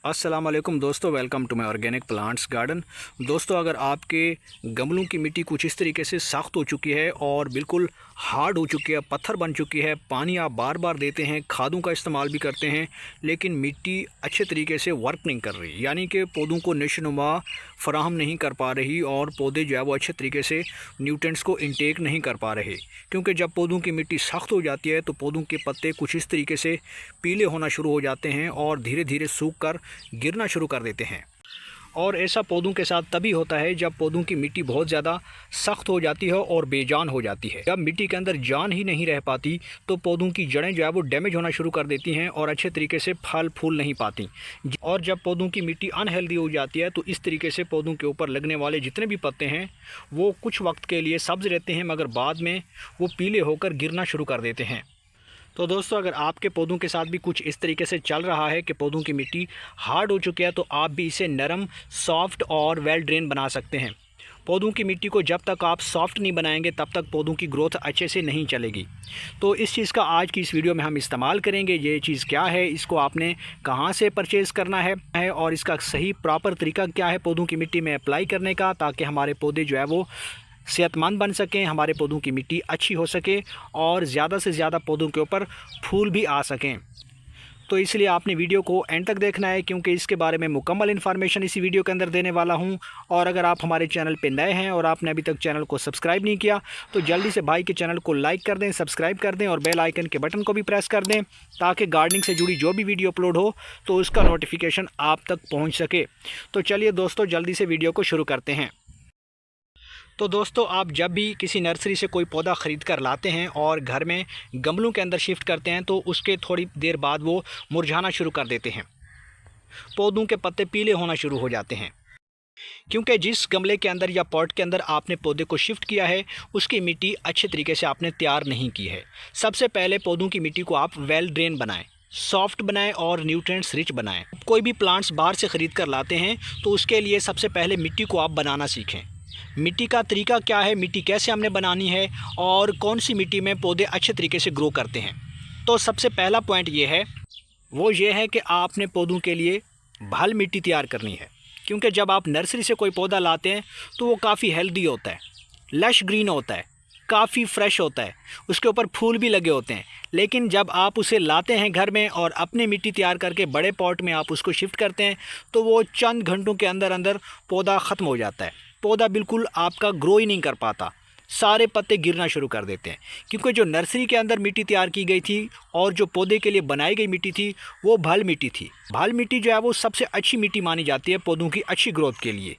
अस्सलाम वालेकुम दोस्तों, welcome to my organic plants garden. दोस्तों, अगर आपके गमलों की मिट्टी कुछ इस तरीके से सख्त हो चुकी है और बिल्कुल हार्ड हो चुकी है, पत्थर बन चुकी है, पानी आप बार बार देते हैं, खादों का इस्तेमाल भी करते हैं, लेकिन मिट्टी अच्छे तरीके से वर्क नहीं कर रही, यानी कि पौधों को नशोनुमा फराहम नहीं कर पा रही और पौधे जो है वो अच्छे तरीके से न्यूट्रिएंट्स को इंटेक नहीं कर पा रहे। क्योंकि जब पौधों की मिट्टी सख्त हो जाती है तो पौधों के पत्ते कुछ इस तरीके से पीले होना शुरू हो जाते हैं और धीरे धीरे सूख कर गिरना शुरू कर देते हैं। और ऐसा पौधों के साथ तभी होता है जब पौधों की मिट्टी बहुत ज़्यादा सख्त हो जाती है और बेजान हो जाती है। जब मिट्टी के अंदर जान ही नहीं रह पाती तो पौधों की जड़ें जो है वो डैमेज होना शुरू कर देती हैं और अच्छे तरीके से फल फूल नहीं पाती। और जब पौधों की मिट्टी अनहेल्दी हो जाती है तो इस तरीके से पौधों के ऊपर लगने वाले जितने भी पत्ते हैं वो कुछ वक्त के लिए सब्ज़ रहते हैं, मगर बाद में वो पीले होकर गिरना शुरू कर देते हैं। तो दोस्तों, अगर आपके पौधों के साथ भी कुछ इस तरीके से चल रहा है कि पौधों की मिट्टी हार्ड हो चुकी है, तो आप भी इसे नरम, सॉफ्ट और वेल ड्रेन बना सकते हैं। पौधों की मिट्टी को जब तक आप सॉफ्ट नहीं बनाएंगे तब तक पौधों की ग्रोथ अच्छे से नहीं चलेगी। तो इस चीज़ का आज की इस वीडियो में हम इस्तेमाल करेंगे। ये चीज़ क्या है, इसको आपने कहाँ से परचेज़ करना है और इसका सही प्रॉपर तरीका क्या है पौधों की मिट्टी में अप्लाई करने का, ताकि हमारे पौधे जो है वो सेहतमंद बन सकें, हमारे पौधों की मिट्टी अच्छी हो सके और ज़्यादा से ज़्यादा पौधों के ऊपर फूल भी आ सकें। तो इसलिए आपने वीडियो को एंड तक देखना है, क्योंकि इसके बारे में मुकम्मल इन्फॉर्मेशन इसी वीडियो के अंदर देने वाला हूं। और अगर आप हमारे चैनल पे नए हैं और आपने अभी तक चैनल को सब्सक्राइब नहीं किया तो जल्दी से भाई के चैनल को लाइक कर दें, सब्सक्राइब कर दें और बेल आइकन के बटन को भी प्रेस कर दें, ताकि गार्डनिंग से जुड़ी जो भी वीडियो अपलोड हो तो उसका नोटिफिकेशन आप तक पहुँच सके। तो चलिए दोस्तों, जल्दी से वीडियो को शुरू करते हैं। तो दोस्तों, आप जब भी किसी नर्सरी से कोई पौधा ख़रीद कर लाते हैं और घर में गमलों के अंदर शिफ्ट करते हैं तो उसके थोड़ी देर बाद वो मुरझाना शुरू कर देते हैं, पौधों के पत्ते पीले होना शुरू हो जाते हैं। क्योंकि जिस गमले के अंदर या पॉट के अंदर आपने पौधे को शिफ्ट किया है उसकी मिट्टी अच्छे तरीके से आपने तैयार नहीं की है। सबसे पहले पौधों की मिट्टी को आप वेल ड्रेन बनाएं, सॉफ्ट बनाएं और न्यूट्रिएंट्स रिच बनाएं। कोई भी प्लांट्स बाहर से ख़रीद कर लाते हैं तो उसके लिए सबसे पहले मिट्टी को आप बनाना सीखें। मिट्टी का तरीका क्या है, मिट्टी कैसे हमने बनानी है और कौन सी मिट्टी में पौधे अच्छे तरीके से ग्रो करते हैं। तो सबसे पहला पॉइंट ये है कि आपने पौधों के लिए भल मिट्टी तैयार करनी है। क्योंकि जब आप नर्सरी से कोई पौधा लाते हैं तो वो काफ़ी हेल्दी होता है, लश ग्रीन होता है, काफ़ी फ्रेश होता है, उसके ऊपर फूल भी लगे होते हैं। लेकिन जब आप उसे लाते हैं घर में और अपने मिट्टी तैयार करके बड़े पॉट में आप उसको शिफ्ट करते हैं तो वो चंद घंटों के अंदर अंदर पौधा ख़त्म हो जाता है। पौधा बिल्कुल आपका ग्रो ही नहीं कर पाता, सारे पत्ते गिरना शुरू कर देते हैं। क्योंकि जो नर्सरी के अंदर मिट्टी तैयार की गई थी और जो पौधे के लिए बनाई गई मिट्टी थी वो भल मिट्टी थी। भल मिट्टी जो है वो सबसे अच्छी मिट्टी मानी जाती है पौधों की अच्छी ग्रोथ के लिए।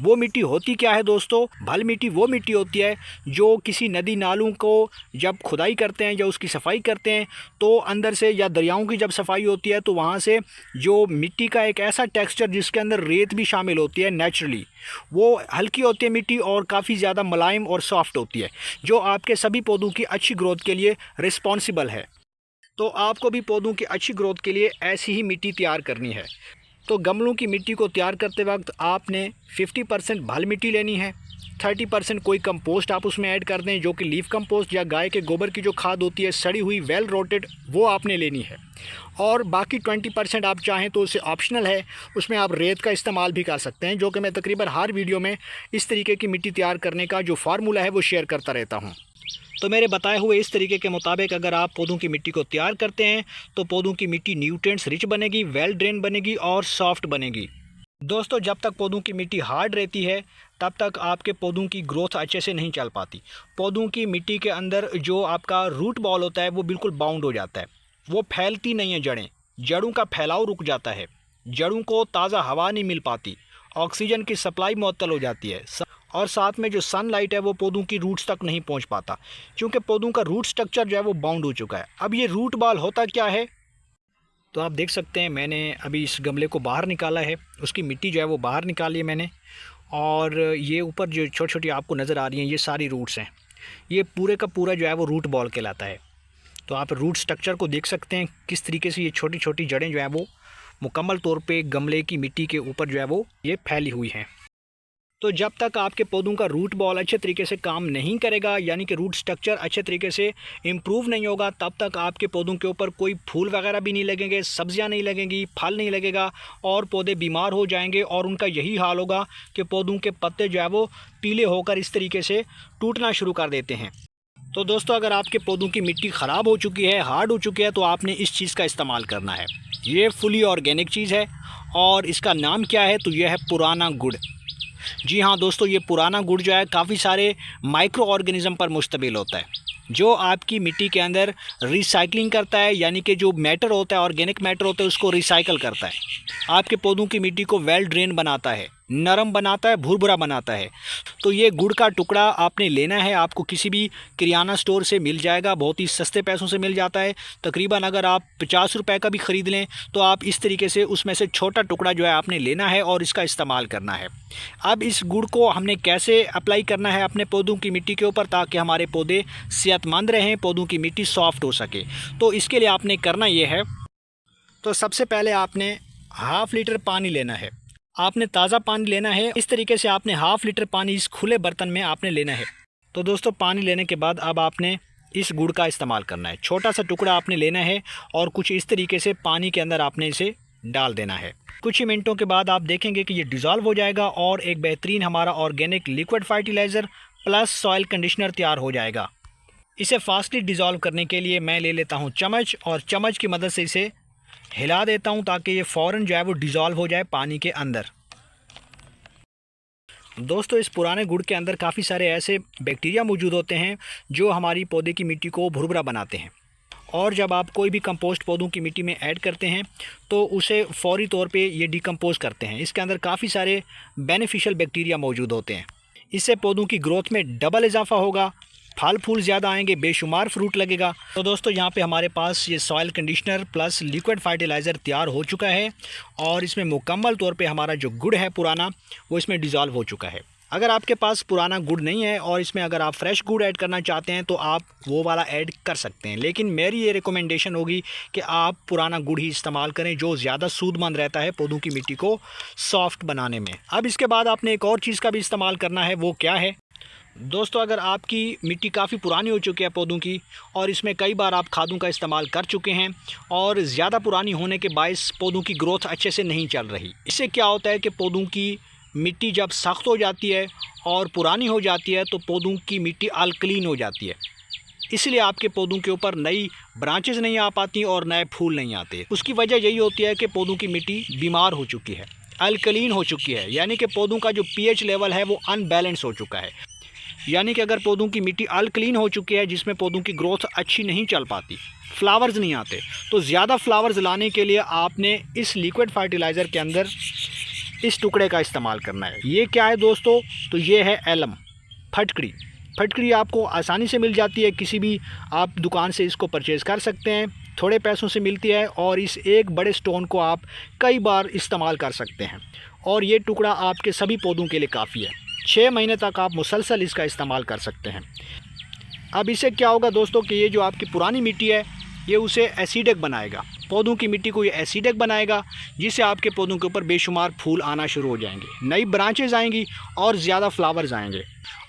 वो मिट्टी होती क्या है दोस्तों? भल मिट्टी वो मिट्टी होती है जो किसी नदी नालों को जब खुदाई करते हैं या उसकी सफाई करते हैं तो अंदर से, या दरियाओं की जब सफाई होती है तो वहाँ से जो मिट्टी का एक ऐसा टेक्सचर जिसके अंदर रेत भी शामिल होती है नेचुरली, वो हल्की होती है मिट्टी और काफ़ी ज़्यादा मुलायम और सॉफ्ट होती है, जो आपके सभी पौधों की अच्छी ग्रोथ के लिए रिस्पॉन्सिबल है। तो आपको भी पौधों की अच्छी ग्रोथ के लिए ऐसी ही मिट्टी तैयार करनी है। तो गमलों की मिट्टी को तैयार करते वक्त आपने 50% भल मिट्टी लेनी है, 30% कोई कंपोस्ट आप उसमें ऐड कर दें, जो कि लीफ कंपोस्ट या गाय के गोबर की जो खाद होती है सड़ी हुई वेल रोटेड, वो आपने लेनी है। और बाकी 20% आप चाहें तो उसे ऑप्शनल है, उसमें आप रेत का इस्तेमाल भी कर सकते हैं, जो कि मैं तकरीबन हर वीडियो में इस तरीके की मिट्टी तैयार करने का जो फार्मूला है वो शेयर करता रहता हूँ। तो मेरे बताए हुए इस तरीके के मुताबिक अगर आप पौधों की मिट्टी को तैयार करते हैं तो पौधों की मिट्टी न्यूट्रिएंट्स रिच बनेगी, वेल ड्रेन बनेगी और सॉफ्ट बनेगी। दोस्तों, जब तक पौधों की मिट्टी हार्ड रहती है तब तक आपके पौधों की ग्रोथ अच्छे से नहीं चल पाती। पौधों की मिट्टी के अंदर जो आपका रूट बॉल होता है वो बिल्कुल बाउंड हो जाता है, वो फैलती नहीं है। जड़ों का फैलाव रुक जाता है, जड़ों को ताज़ा हवा नहीं मिल पाती, ऑक्सीजन की सप्लाई मुअत्तल हो जाती है और साथ में जो सनलाइट है वो पौधों की रूट्स तक नहीं पहुंच पाता, क्योंकि पौधों का रूट स्ट्रक्चर जो है वो बाउंड हो चुका है। अब ये रूट बॉल होता क्या है, तो आप देख सकते हैं मैंने अभी इस गमले को बाहर निकाला है, उसकी मिट्टी जो है वो बाहर निकाली है मैंने, और ये ऊपर जो छोटी छोटी आपको नज़र आ रही हैं ये सारी रूट्स हैं। ये पूरे का पूरा जो है वो रूट बॉल कहलाता है। तो आप रूट स्ट्रक्चर को देख सकते हैं किस तरीके से ये छोटी छोटी जड़ें जो हैं वो मुकम्मल तौर पे गमले की मिट्टी के ऊपर जो है वो ये फैली हुई हैं। तो जब तक आपके पौधों का रूट बॉल अच्छे तरीके से काम नहीं करेगा, यानी कि रूट स्ट्रक्चर अच्छे तरीके से इम्प्रूव नहीं होगा, तब तक आपके पौधों के ऊपर कोई फूल वगैरह भी नहीं लगेंगे, सब्जियां नहीं लगेंगी, फल नहीं लगेगा और पौधे बीमार हो जाएंगे। और उनका यही हाल होगा कि पौधों के पत्ते जो है वो पीले होकर इस तरीके से टूटना शुरू कर देते हैं। तो दोस्तों, अगर आपके पौधों की मिट्टी ख़राब हो चुकी है, हार्ड हो चुकी है, तो आपने इस चीज़ का इस्तेमाल करना है। ये फुली ऑर्गेनिक चीज़ है और इसका नाम क्या है, तो यह है पुराना गुड़। जी हाँ दोस्तों, ये पुराना गुड़ जो है काफ़ी सारे माइक्रो ऑर्गेनिज़म पर मुश्तमिल होता है, जो आपकी मिट्टी के अंदर रिसाइकलिंग करता है, यानी कि जो मैटर होता है, ऑर्गेनिक मैटर होता है, उसको रिसाइकल करता है। आपके पौधों की मिट्टी को वेल ड्रेन बनाता है, नरम बनाता है, भुरभुरा बनाता है। तो ये गुड़ का टुकड़ा आपने लेना है, आपको किसी भी किराना स्टोर से मिल जाएगा, बहुत ही सस्ते पैसों से मिल जाता है। तकरीबन अगर आप 50 रुपए का भी ख़रीद लें तो आप इस तरीके से उसमें से छोटा टुकड़ा जो है आपने लेना है और इसका इस्तेमाल करना है। अब इस गुड़ को हमने कैसे अप्लाई करना है अपने पौधों की मिट्टी के ऊपर, ताकि हमारे पौधे सेहतमंद रहें, पौधों की मिट्टी सॉफ्ट हो सके। तो इसके लिए आपने करना ये है, तो सबसे पहले आपने हाफ़ लीटर पानी लेना है। आपने ताज़ा पानी लेना है। इस तरीके से आपने हाफ़ लीटर पानी इस खुले बर्तन में आपने लेना है। तो दोस्तों, पानी लेने के बाद अब आपने इस गुड़ का इस्तेमाल करना है। छोटा सा टुकड़ा आपने लेना है और कुछ इस तरीके से पानी के अंदर आपने इसे डाल देना है। कुछ ही मिनटों के बाद आप देखेंगे कि ये डिज़ोल्व हो जाएगा और एक बेहतरीन हमारा organic liquid fertiliser plus soil conditioner तैयार हो जाएगा। इसे फास्टली डिज़ोल्व करने के लिए मैं ले लेता हूँ चम्मच और चम्मच की मदद से इसे हिला देता हूँ ताकि ये फ़ौरन जो है वो डिज़ोल्व हो जाए पानी के अंदर। दोस्तों, इस पुराने गुड़ के अंदर काफ़ी सारे ऐसे बैक्टीरिया मौजूद होते हैं जो हमारी पौधे की मिट्टी को भुरभुरा बनाते हैं, और जब आप कोई भी कंपोस्ट पौधों की मिट्टी में ऐड करते हैं तो उसे फौरी तौर पे ये डिकम्पोज करते हैं। इसके अंदर काफ़ी सारे बेनिफिशियल बैक्टीरिया मौजूद होते हैं। इससे पौधों की ग्रोथ में डबल इजाफा होगा, फल फूल ज़्यादा आएंगे, बेशुमार फ्रूट लगेगा। तो दोस्तों, यहाँ पे हमारे पास ये soil conditioner plus liquid fertiliser तैयार हो चुका है और इसमें मुकम्मल तौर पे हमारा जो गुड़ है पुराना वो इसमें डिज़ोल्व हो चुका है। अगर आपके पास पुराना गुड़ नहीं है और इसमें अगर आप फ्रेश गुड़ ऐड करना चाहते हैं तो आप वो वाला ऐड कर सकते हैं, लेकिन मेरी ये रिकमेंडेशन होगी कि आप पुराना गुड़ ही इस्तेमाल करें, जो ज़्यादा सूदमंद रहता है पौधों की मिट्टी को सॉफ्ट बनाने में। अब इसके बाद आपने एक और चीज़ का भी इस्तेमाल करना है। वो क्या है दोस्तों, अगर आपकी मिट्टी काफ़ी पुरानी हो चुकी है पौधों की और इसमें कई बार आप खादों का इस्तेमाल कर चुके हैं और ज़्यादा पुरानी होने के बायस पौधों की ग्रोथ अच्छे से नहीं चल रही, इससे क्या होता है कि पौधों की मिट्टी जब सख्त हो जाती है और पुरानी हो जाती है तो पौधों की मिट्टी अल्कलीन हो जाती है। इसलिए आपके पौधों के ऊपर नई ब्रांचेस नहीं आ पाती और नए फूल नहीं आते। उसकी वजह यही होती है कि पौधों की मिट्टी बीमार हो चुकी है, अल्कलीन हो चुकी है, यानी कि पौधों का जो पीएच लेवल है वो अनबैलेंस हो चुका है। यानी कि अगर पौधों की मिट्टी अल्कलीन हो चुकी है, जिसमें पौधों की ग्रोथ अच्छी नहीं चल पाती, फ्लावर्स नहीं आते, तो ज़्यादा फ्लावर्स लाने के लिए आपने इस लिक्विड फर्टिलाइज़र के अंदर इस टुकड़े का इस्तेमाल करना है। ये क्या है दोस्तों, तो ये है एलम, फटकड़ी। फटकड़ी आपको आसानी से मिल जाती है, किसी भी आप दुकान से इसको परचेज़ कर सकते हैं, थोड़े पैसों से मिलती है और इस एक बड़े स्टोन को आप कई बार इस्तेमाल कर सकते हैं और ये टुकड़ा आपके सभी पौधों के लिए काफ़ी है। 6 महीने तक आप मुसलसल इसका इस्तेमाल कर सकते हैं। अब इससे क्या होगा दोस्तों कि ये जो आपकी पुरानी मिट्टी है ये उसे एसिडिक बनाएगा, पौधों की मिट्टी को ये एसिडिक बनाएगा, जिससे आपके पौधों के ऊपर बेशुमार फूल आना शुरू हो जाएंगे, नई ब्रांचेज आएंगी और ज़्यादा फ्लावर्स आएंगे।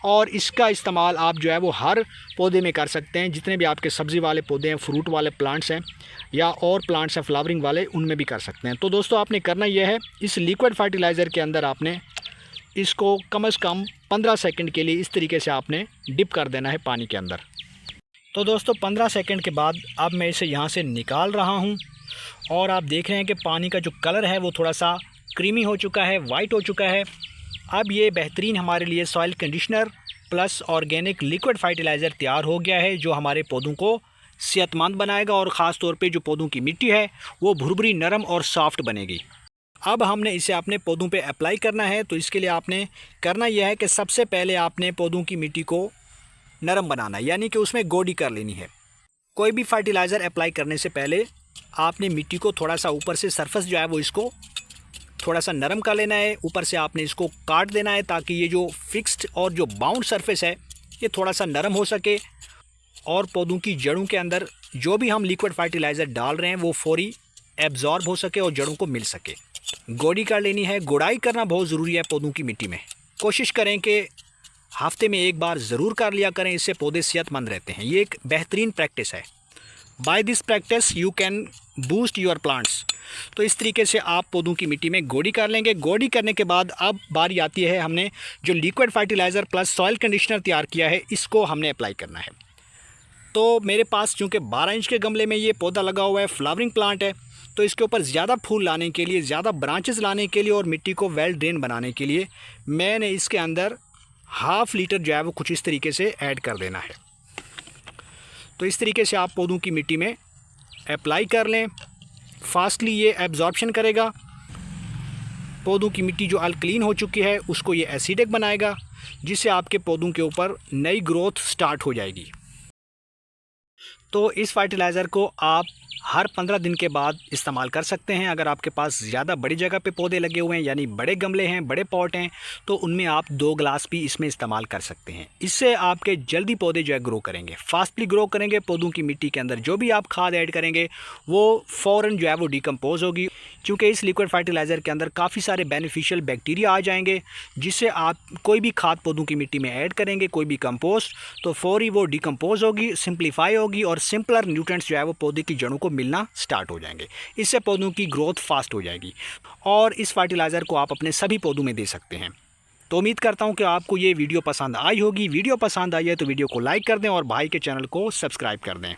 और इसका इस्तेमाल आप जो है वो हर पौधे में कर सकते हैं, जितने भी आपके सब्ज़ी वाले पौधे हैं, फ्रूट वाले प्लांट्स हैं या और प्लांट्स हैं फ्लावरिंग वाले, उनमें भी कर सकते हैं। तो दोस्तों, आपने करना यह है, इस लिक्विड फर्टिलाइज़र के अंदर आपने इसको कम से कम 15 सेकंड के लिए इस तरीके से आपने डिप कर देना है पानी के अंदर। तो दोस्तों, 15 सेकंड के बाद अब मैं इसे यहाँ से निकाल रहा हूँ और आप देख रहे हैं कि पानी का जो कलर है वो थोड़ा सा क्रीमी हो चुका है, वाइट हो चुका है। अब ये बेहतरीन हमारे लिए soil conditioner plus organic liquid fertiliser तैयार हो गया है, जो हमारे पौधों को सेहतमंद बनाएगा और ख़ास तौर पे जो पौधों की मिट्टी है वो भुरभुरी, नरम और सॉफ्ट बनेगी। अब हमने इसे अपने पौधों पे अप्लाई करना है। तो इसके लिए आपने करना यह है कि सबसे पहले आपने पौधों की मिट्टी को नरम बनाना है, यानी कि उसमें गोडी कर लेनी है। कोई भी फर्टिलाइज़र अप्लाई करने से पहले आपने मिट्टी को थोड़ा सा ऊपर से सरफेस जो है वो इसको थोड़ा सा नरम कर लेना है, ऊपर से आपने इसको काट देना है ताकि ये जो फिक्स्ड और जो बाउंड सरफेस है ये थोड़ा सा नरम हो सके और पौधों की जड़ों के अंदर जो भी हम लिक्विड फर्टिलाइज़र डाल रहे हैं वो फौरी एब्जॉर्ब हो सके और जड़ों को मिल सके। गोडी कर लेनी है, गुड़ाई करना बहुत ज़रूरी है पौधों की मिट्टी में। कोशिश करें कि हफ्ते में एक बार ज़रूर कर लिया करें, इससे पौधे सेहतमंद रहते हैं। ये एक बेहतरीन प्रैक्टिस है। By this practice you can boost your plants. तो इस तरीके से आप पौधों की मिट्टी में गोडी कर लेंगे। गोडी करने के बाद अब बारी आती है, हमने जो liquid fertiliser plus soil conditioner तैयार किया है इसको हमने अप्लाई करना है। तो मेरे पास चूँकि 12 इंच के गमले में ये पौधा लगा हुआ है, फ्लावरिंग प्लांट है, तो इसके ऊपर ज़्यादा फूल लाने के लिए, ज़्यादा ब्रांचेस लाने के लिए और मिट्टी को वेल ड्रेन बनाने के लिए मैंने इसके अंदर ½ लीटर जो है वो कुछ इस तरीके से ऐड कर देना है। तो इस तरीके से आप पौधों की मिट्टी में अप्लाई कर लें। फास्टली ये एब्जॉर्प्शन करेगा। पौधों की मिट्टी जो अल्कलीन हो चुकी है उसको ये एसिडिक बनाएगा, जिससे आपके पौधों के ऊपर नई ग्रोथ स्टार्ट हो जाएगी। तो इस फर्टिलाइज़र को आप हर 15 दिन के बाद इस्तेमाल कर सकते हैं। अगर आपके पास ज़्यादा बड़ी जगह पे पौधे लगे हुए हैं, यानी बड़े गमले हैं, बड़े पॉट हैं, तो उनमें आप 2 गिलास भी इसमें इस्तेमाल कर सकते हैं। इससे आपके जल्दी पौधे जो है ग्रो करेंगे, फास्टली ग्रो करेंगे। पौधों की मिट्टी के अंदर जो भी आप खाद ऐड करेंगे वो फ़ौरन जो है वो डिकम्पोज होगी, क्योंकि इस लिक्विड फर्टिलाइज़र के अंदर काफ़ी सारे बेनिफिशियल बैक्टीरिया आ जाएंगे, जिससे आप कोई भी खाद पौधों की मिट्टी में ऐड करेंगे, कोई भी कंपोस्ट, तो फौरी वो डिकम्पोज होगी, सिंप्लीफाई होगी और सिंपलर न्यूट्रिएंट्स जो है वो पौधे की जड़ों को मिलना स्टार्ट हो जाएंगे। इससे पौधों की ग्रोथ फास्ट हो जाएगी और इस फर्टिलाइज़र को आप अपने सभी पौधों में दे सकते हैं। तो उम्मीद करता हूं कि आपको ये वीडियो पसंद आई होगी। वीडियो पसंद आई है तो वीडियो को लाइक कर दें और भाई के चैनल को सब्सक्राइब कर दें।